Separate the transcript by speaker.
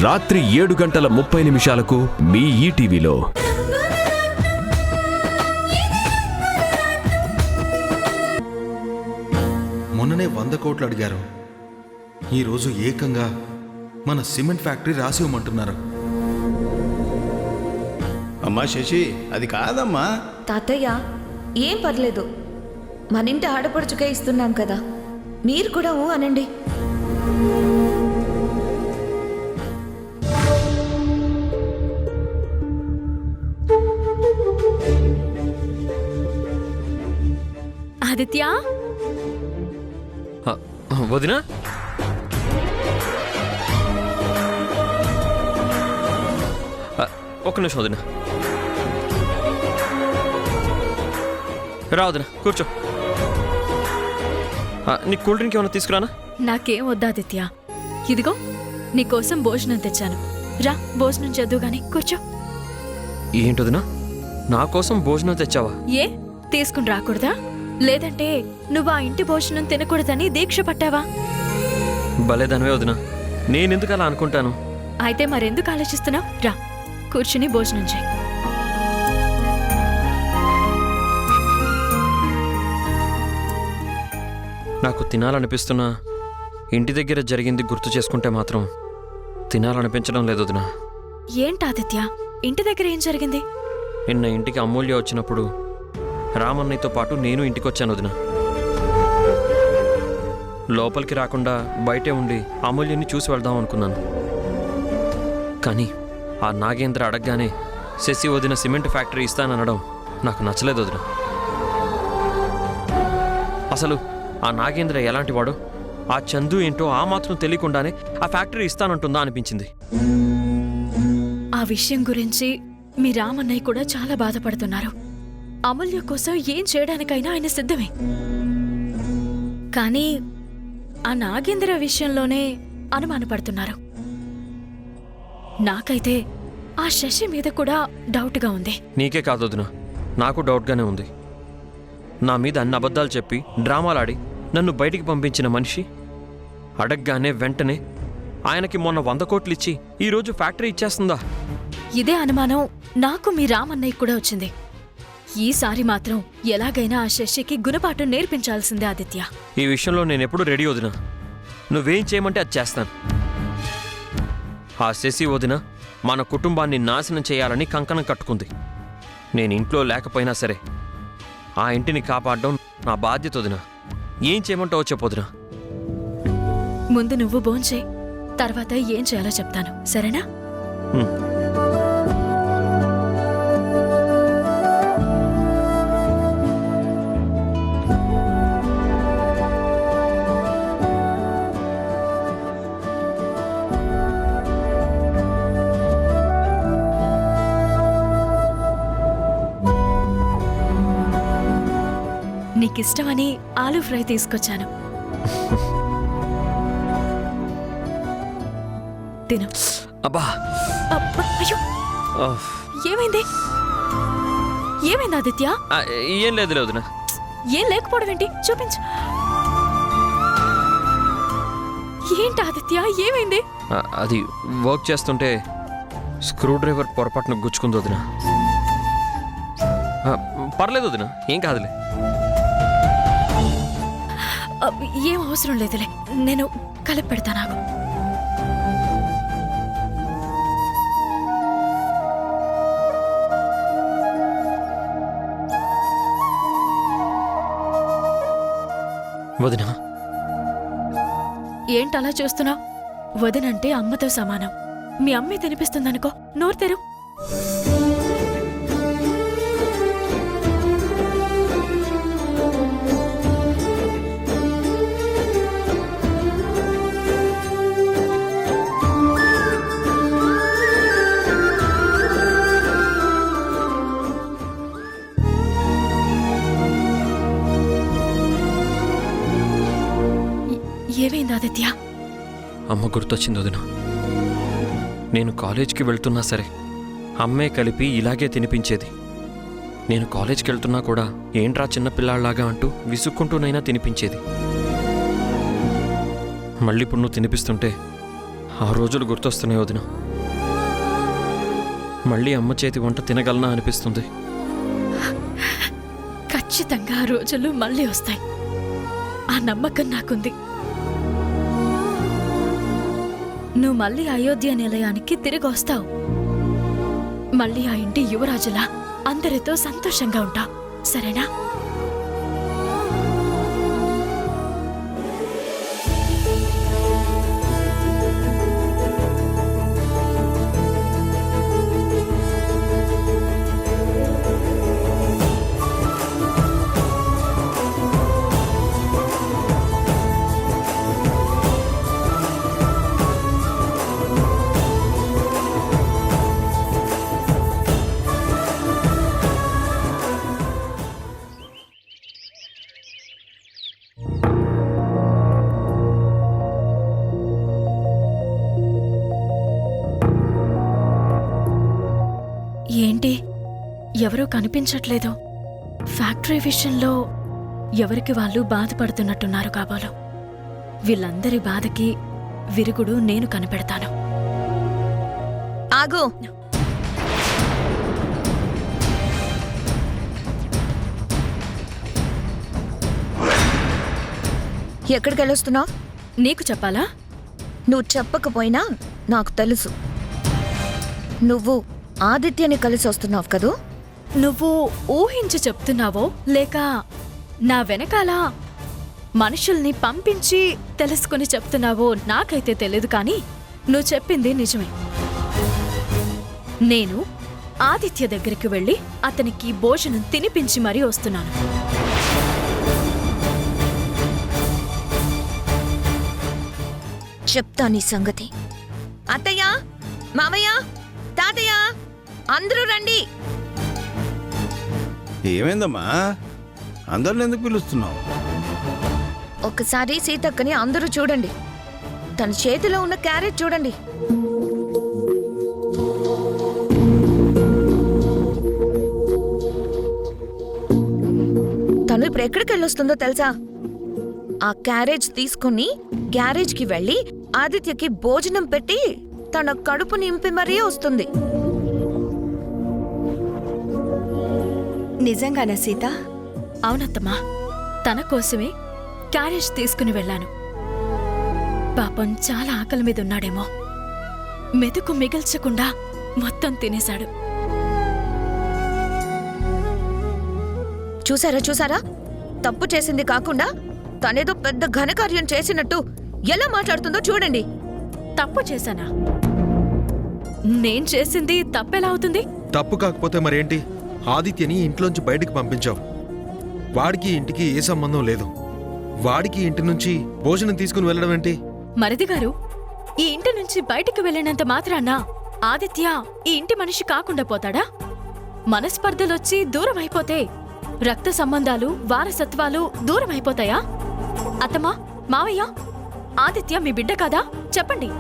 Speaker 1: రాత్రి 7:30 మీ ఈటీవీలో.
Speaker 2: మొన్ననే 100 కోట్లు అడిగారు. ఈరోజు ఏకంగా మన సిమెంట్ ఫ్యాక్టరీ రాసి ఇవ్వమంటున్నారు.
Speaker 3: అమ్మా శశి, అది కాదమ్మా.
Speaker 4: తాతయ్య, ఏం పర్లేదు, మన ఇంటి ఆడపడుచుకే ఇస్తున్నాం కదా, మీరు కూడా ఊ అనండి.
Speaker 5: ఆదిత్య,
Speaker 6: వదినా, ఒక్క నిమిషం వదినా. రా వదినా, కూర్చో. నీ కూల్ డ్రింక్ ఏమైనా తీసుకురానా?
Speaker 5: నాకేం వద్దా ఆదిత్య, ఇదిగో నీకోసం భోజనం తెచ్చాను, రా భోజనం చేద్దు గాని, కూర్చో.
Speaker 6: ఏంటొదినా, నా కోసం భోజనం తెచ్చావా?
Speaker 5: ఏ తీసుకుని రాకూడదా? లేదంటే నువ్వు ఆ ఇంటి భోజనం తినకూడదని దీక్ష పట్టావా?
Speaker 6: భలేదనవే వదినా, నేనెందుకు అలా అనుకుంటాను?
Speaker 5: అయితే మరెందుకు ఆలోచిస్తున్నావు? రా కూర్చుని భోజనం చేయి.
Speaker 6: నాకు తినాలనిపిస్తున్నా ఇంటి దగ్గర జరిగింది గుర్తు చేసుకుంటే మాత్రం తినాలనిపించడం లేదు వదినా.
Speaker 5: ఏంటి ఆదిత్య, ఇంటి దగ్గర ఏం జరిగింది?
Speaker 6: నిన్న ఇంటికి అమూల్య వచ్చినప్పుడు రామన్నయ్యతో పాటు నేను ఇంటికి వచ్చాను వదినా. లోపలికి రాకుండా బయటే ఉండి అమూల్యని చూసి వెళ్దాం అనుకున్నాను. కానీ ఆ నాగేంద్ర అడగగానే శశి వదిన సిమెంట్ ఫ్యాక్టరీ ఇస్తాననడం నాకు నచ్చలేదు వదినా. అసలు ఆ నాగేంద్ర ఎలాంటివాడో, ఆ చందు ఏంటో ఆ మాత్రం తెలియకుండానే ఆ ఫ్యాక్టరీ ఇస్తానంటుందా అనిపించింది.
Speaker 5: ఆ విషయం గురించి మీ రామన్నయ్య కూడా చాలా బాధపడుతున్నారు. అమూల్య కోసం ఏం చేయడానికైనా ఆయన సిద్ధమే. కానీ ఆ నాగేంద్ర విషయంలోనే అనుమానపడుతున్నారు. నాకైతే ఆ శశి మీద కూడా డౌట్గా ఉంది.
Speaker 6: నీకే కాదు వదినా, నాకు డౌట్గానే ఉంది. నా మీద అన్ని అబద్ధాలు చెప్పి డ్రామాలాడి నన్ను బయటికి పంపించిన మనిషి అడగగానే వెంటనే ఆయనకి మొన్న 100 కోట్లు ఇచ్చి ఈరోజు ఫ్యాక్టరీ ఇచ్చేస్తుందా?
Speaker 5: ఇదే అనుమానం నాకు మీ రామన్నయ్య కూడా వచ్చింది. ఈసారి మాత్రం ఎలాగైనా ఆ శశికి గుణపాఠం నేర్పించాల్సిందే ఆదిత్య.
Speaker 6: ఈ విషయంలో నేనెప్పుడు రెడీ వదినా, నువ్వేం చేయమంటే అది చేస్తాను. ఆ శశి వదిన మన కుటుంబాన్ని నాశనం చేయాలని కంకణం కట్టుకుంది. నేను ఇంట్లో లేకపోయినా సరే ఆ ఇంటిని కాపాడడం నా బాధ్యత వదినా. ఏం చేయమంటావో చెప్పొదినా.
Speaker 5: ముందు నువ్వు భోంచేయి, తర్వాత ఏం చేయాలో చెప్తాను, సరేనా? నీకిష్టమని ఆలూ ఫ్రై తీసుకొచ్చాను, తిను.
Speaker 6: అబ్బా,
Speaker 5: అయ్యో, ఏమైంది? ఏమైంది ఆదిత్య?
Speaker 6: ఏం లేదు వదినా.
Speaker 5: ఏం లేకపోవడం ఏంటి? చూపించు. ఏంటి ఆదిత్య, ఏమైంది?
Speaker 6: అది వర్క్ చేస్తుంటే స్క్రూ డ్రైవర్ పొరపాటున గుచ్చుకుంది వదినా. పర్లేదు వదినా, ఏం కాదులే.
Speaker 5: ఏం అవసరం లేదులే, నేను కలిపి పెడతా. నాకు
Speaker 6: వదినా,
Speaker 5: ఏంటలా చూస్తున్నావు? వదినంటే అమ్మతో సమానం. మీ అమ్మే తినిపిస్తుందనుకో, నోరు తెరు. ఏమైంది ఆదిత్య?
Speaker 6: అమ్మ గుర్తొచ్చింది వదినా. నేను కాలేజ్కి వెళ్తున్నా సరే అమ్మే కలిపి ఇలాగే తినిపించేది. నేను కాలేజ్కి వెళ్తున్నా కూడా ఏంట్రా చిన్నపిల్లాళ్లాగా అంటూ విసుక్కుంటూనైనా తినిపించేది. మళ్ళీ ఇప్పుడు నువ్వు తినిపిస్తుంటే ఆ రోజులు గుర్తొస్తున్నాయి వదిన. మళ్ళీ అమ్మ చేతి వంట తినగలనా అనిపిస్తుంది.
Speaker 5: ఖచ్చితంగా ఆ రోజులు మళ్ళీ వస్తాయి. ఆ నమ్మకం నాకుంది. నువ్వు మళ్ళీ అయోధ్య నిలయానికి తిరిగి వస్తావు. మళ్ళీ ఆ ఇంటి యువరాజులా అందరితో సంతోషంగా ఉంటావు. సరేనా? ఏంటి ఎవరో కనిపించట్లేదు? ఫ్యాక్టరీ విషయంలో ఎవరికి వాళ్ళు బాధపడుతున్నట్టున్నారు కాబోలు. వీళ్ళందరి బాధకి విరుగుడు నేను కనిపెడతాను.
Speaker 4: ఆగు. ఎక్కడికి వెళ్ళొస్తున్నావు?
Speaker 5: నీకు చెప్పాలా?
Speaker 4: నువ్వు చెప్పకపోయినా నాకు తెలుసు. నువ్వు ఆదిత్యని కలిసి వస్తున్నావు కదూ?
Speaker 5: నువ్వు ఊహించి చెప్తున్నావో లేక నా వెనకాల మనుషుల్ని పంపించి తెలుసుకుని చెప్తున్నావో నాకైతే తెలీదు, కానీ నువ్వు చెప్పింది నిజమే. నేను ఆదిత్య దగ్గరికి వెళ్ళి అతనికి భోజనం తినిపించి మరీ వస్తున్నాను.
Speaker 4: చెప్తా నీ సంగతి. అత్తయ్య, మామయ్య, తాతయ్య, అందరూ రండి.
Speaker 3: ఏమైందమ్మా? అందరిని ఎందుకు పిలుస్తున్నావు?
Speaker 4: ఒక్కసారి సీతక్కని అందరూ చూడండి. తన చేతిలో ఉన్న క్యారెట్ చూడండి. తను ఇప్పుడు ఎక్కడికి వెళ్ళొస్తుందో తెలుసా? ఆ క్యారేజ్ తీసుకుని గ్యారేజ్కి వెళ్ళి ఆదిత్యకి భోజనం పెట్టి తన కడుపు నింపి మరీ వస్తుంది.
Speaker 7: నిజంగానా సీత?
Speaker 5: అవునత్తమ్మా, తన కోసమే క్యారేజ్ తీసుకుని వెళ్ళాను. పాపం చాలా ఆకలి మీద ఉన్నాడేమో, మెతుకు మిగల్చకుండా మొత్తం తినేశాడు.
Speaker 4: చూసారా? తప్పు చేసింది కాకుండా తనేదో పెద్ద ఘనకార్యం చేసినట్టు ఎలా మాట్లాడుతుందో చూడండి.
Speaker 5: తప్పు చేశానా? నేను చేసింది తప్పెలా అవుతుంది?
Speaker 2: తప్పు కాకపోతే మరేంటి? ఆదిత్యని ఇంట్లోంచి బయటికి పంపించావు. వాడికి ఇంటికి ఏ సంబంధం లేదు. వాడికి ఇంటి నుంచి భోజనం తీసుకుని వెళ్ళడం ఏంటి?
Speaker 5: మరిది గారు, ఈ ఇంటి నుంచి బయటికి వెళ్ళినంత మాత్రాన ఆదిత్య ఈ ఇంటి మనిషి కాకుండా పోతాడా? మనస్పర్ధలొచ్చి దూరం అయిపోతే రక్త సంబంధాలు, వారసత్వాలు దూరం అయిపోతాయా? అత్తమ్మా, మావయ్య, ఆదిత్య మీ బిడ్డ కాదా? చెప్పండి.